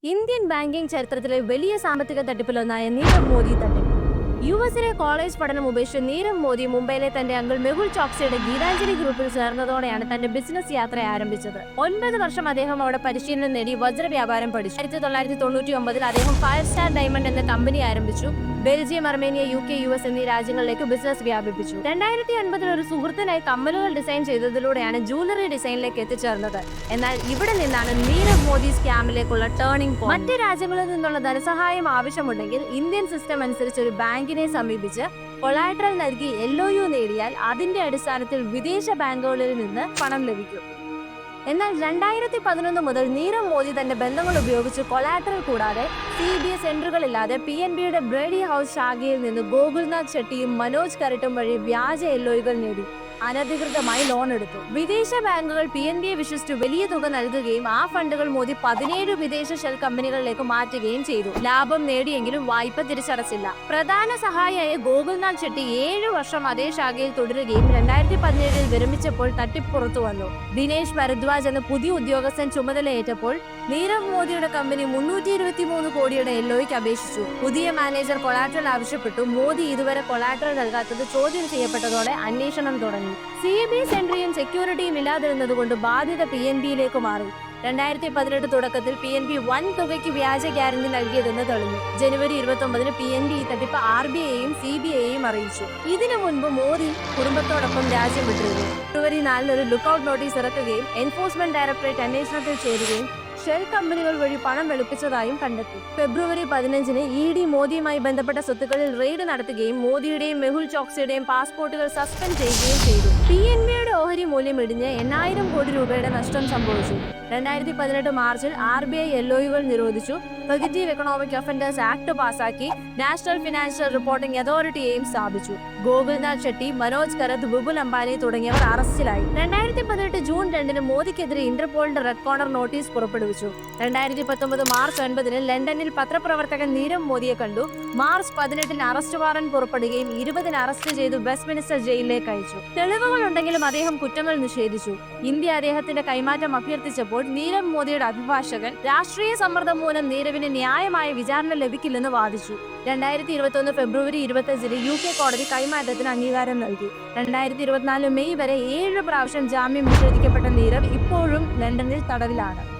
Indian banking ചരിത്രത്തിലെ വലിയ സാമ്പത്തിക തട്ടിപ്പിലൊന്നായ നീരവ് മോദി തട്ടിപ്പ്. യുഎസിലെ കോളേജ് പഠനം ഉപേക്ഷിച്ച് നീരവ് മോദി മുംബൈയിലെ തന്റെ അങ്കിൾ മെഹുൽ ചോക്സിയുടെ ഗീതാഞ്ജലി ഗ്രൂപ്പിൽ ചേർന്നതോടെയാണ് തന്റെ ബിസിനസ് യാത്ര ആരംഭിച്ചത്. 9 വർഷം അദ്ദേഹം അവിടെ പരിശീലനം നേടി വജ്ര വ്യാപാരം പഠിച്ചു. 1999 അദ്ദേഹം ഫയർ സ്റ്റാർ ഡയമണ്ട് എന്ന കമ്പനി ആരംഭിച്ചു. ബെൽജിയം, അർമേനിയ, UK, US എന്നീ രാജ്യങ്ങളിലേക്ക് ബിസിനസ് വ്യാപിപ്പിച്ചു. 2009 ഒരു സുഹൃത്തിനായി കമ്മലുകൾ ഡിസൈൻ ചെയ്തതിലൂടെയാണ് ജൂവലറി ഡിസൈനിലേക്ക് എത്തിച്ചേർന്നത്. എന്നാൽ ഇവിടെ നിന്നാണ് നീരവ് മോദി സ്കാമിലേക്കുള്ള ടേണിംഗ് പോയിന്റ്. മറ്റ് രാജ്യങ്ങളിൽ നിന്നുള്ള ധനസഹായം ആവശ്യമുണ്ടെങ്കിൽ ഇന്ത്യൻ സിസ്റ്റം അനുസരിച്ച് ഒരു ബാങ്കിനെ സമീപിച്ച് കൊളാട്രൽ നൽകി LOU നേടിയാൽ അതിന്റെ അടിസ്ഥാനത്തിൽ വിദേശ ബാങ്കുകളിൽ നിന്ന് പണം ലഭിക്കും. എന്നാൽ 2011 മുതൽ നീരവ് മോദി തന്റെ ബന്ധങ്ങൾ ഉപയോഗിച്ച് കൊളാട്രൽ കൂടാതെ CBS സെന്ററുകളില്ലാതെ PNBയുടെ ബ്രേഡി ഹൗസ് ശാഖയിൽ നിന്ന് ഗോകുൽനാഥ് ഷെട്ടിയും മനോജ് കരട്ടും വഴി വ്യാജ LOUകൾ നേടി അനധികൃതമായി ലോൺ എടുത്തു. വിദേശ ബാങ്കുകൾ PNBയെ വിശ്വസിച്ച് വലിയ തുക നൽകുകയും ആ ഫണ്ടുകൾ മോദി 17 വിദേശ ഷെൽ കമ്പനികളിലേക്ക് മാറ്റുകയും ചെയ്തു. ലാഭം നേടിയെങ്കിലും വായ്പ തിരിച്ചടച്ചില്ല. പ്രധാന സഹായിയായ ഗോകുൽനാഥ് ഷെട്ടി 7 വർഷം അതേ ശാഖയിൽ തുടരുകയും 2017 വിരമിച്ചപ്പോൾ തട്ടിപ്പ് പുറത്തു വന്നു. ദിനേശ് ഭരദ്വാജ് എന്ന പുതിയ ഉദ്യോഗസ്ഥൻ ചുമതലയേറ്റപ്പോൾ നീരവ് മോദിയുടെ കമ്പനി 323 കോടിയുടെ LOUക്ക് അപേക്ഷിച്ചു. പുതിയ മാനേജർ കൊളാട്രൽ ആവശ്യപ്പെട്ടു. മോദി ഇതുവരെ കൊളാട്രൽ നൽകാത്തത് ചോദ്യം ചെയ്യപ്പെട്ടതോടെ അന്വേഷണം തുടങ്ങി. CBS എൻട്രിയും സെക്യൂരിറ്റിയും ഇല്ലാതിരുന്നതുകൊണ്ട് ബാധ്യത PNBയിലേക്ക് മാറി. 2018 തുടക്കത്തിൽ PNB വൻ തുകയ്ക്ക് വ്യാജ ഗ്യാരണ്ടി നൽകിയതെന്ന് തെളിഞ്ഞു. ജനുവരി 29 PNB ഈ തട്ടിപ്പ് RBIയെയും CBIയെയും അറിയിച്ചു. ഇതിനു മുൻപ് മോദി കുടുംബത്തോടൊപ്പം രാജ്യം വിട്ടിരുന്നു. ഫെബ്രുവരി 4 ഒരു ലുക്കൌട്ട് നോട്ടീസ് ഇറക്കുകയും എൻഫോഴ്സ്മെന്റ് ഡയറക്ടറേറ്റ് അന്വേഷണത്തിൽ ചേരുകയും ഷെൽ കമ്പനികൾ വഴി പണം വെളുപ്പിച്ചതായും കണ്ടെത്തി. ഫെബ്രുവരി 15 ED മോദിയുമായി ബന്ധപ്പെട്ട സ്വത്തുക്കളിൽ റെയ്ഡ് നടത്തുകയും മോദിയുടെയും മെഹുൽ ചോക്സിയുടെയും പാസ്പോർട്ടുകൾ സസ്പെൻഡ് ചെയ്യുകയും ചെയ്തു. PNBയുടെ ഓഹരി മൂല്യം ഇടിഞ്ഞ് 8000 കോടി രൂപയുടെ നഷ്ടം സംഭവിച്ചു. 2018 മാർച്ചിൽ RBI LOUകൾ നിരോധിച്ചു. ഫഗറ്റീവ് എക്കണോമിക് ഒഫൻഡേഴ്സ് ആക്ട് പാസാക്കി. നാഷണൽ ഫിനാൻഷ്യൽ റിപ്പോർട്ടിംഗ് അതോറിറ്റിയെയും സ്ഥാപിച്ചു. ഗോകുൽനാഥ് ഷെട്ടി, മനോജ് കരത്, വിപുൽ അംബാനി തുടങ്ങിയവർ അറസ്റ്റിലായി. 2018 ജൂൺ 2 മോദിക്കെതിരെ ഇന്റർപോളിന്റെ റെഡ് കോർണർ നോട്ടീസ് പുറപ്പെടുവിച്ചു. 2019 മാർച്ച് 9 ലണ്ടനിൽ പത്രപ്രവർത്തകൻ നീരവ് മോദിയെ കണ്ടു. മാർച്ച് 18 അറസ്റ്റ് വാറന്റ് പുറപ്പെടുകയും 20 അറസ്റ്റ് ചെയ്തു വെസ്റ്റ്മിനിസ്റ്റർ ജയിലിലേക്ക് അയച്ചു. തെളിവുകളുണ്ടെങ്കിലും അദ്ദേഹം കുറ്റങ്ങൾ നിഷേധിച്ചു. ഇന്ത്യ അദ്ദേഹത്തിന്റെ കൈമാറ്റം അഭ്യർത്ഥിച്ചപ്പോൾ നീരവ് മോദിയുടെ അഭിഭാഷകൻ രാഷ്ട്രീയ സമ്മർദ്ദം മൂലം നീരവിന് ന്യായമായ വിചാരണ ലഭിക്കില്ലെന്ന് വാദിച്ചു. 2021 ഫെബ്രുവരി 25 UK കോടതി കൈമാറ്റത്തിന് അംഗീകാരം നൽകി. 2024 മെയ് വരെ 7 പ്രാവശ്യം ജാമ്യം നിഷേധിക്കപ്പെട്ട നീരവ് ഇപ്പോഴും ലണ്ടനിൽ തടവിലാണ്.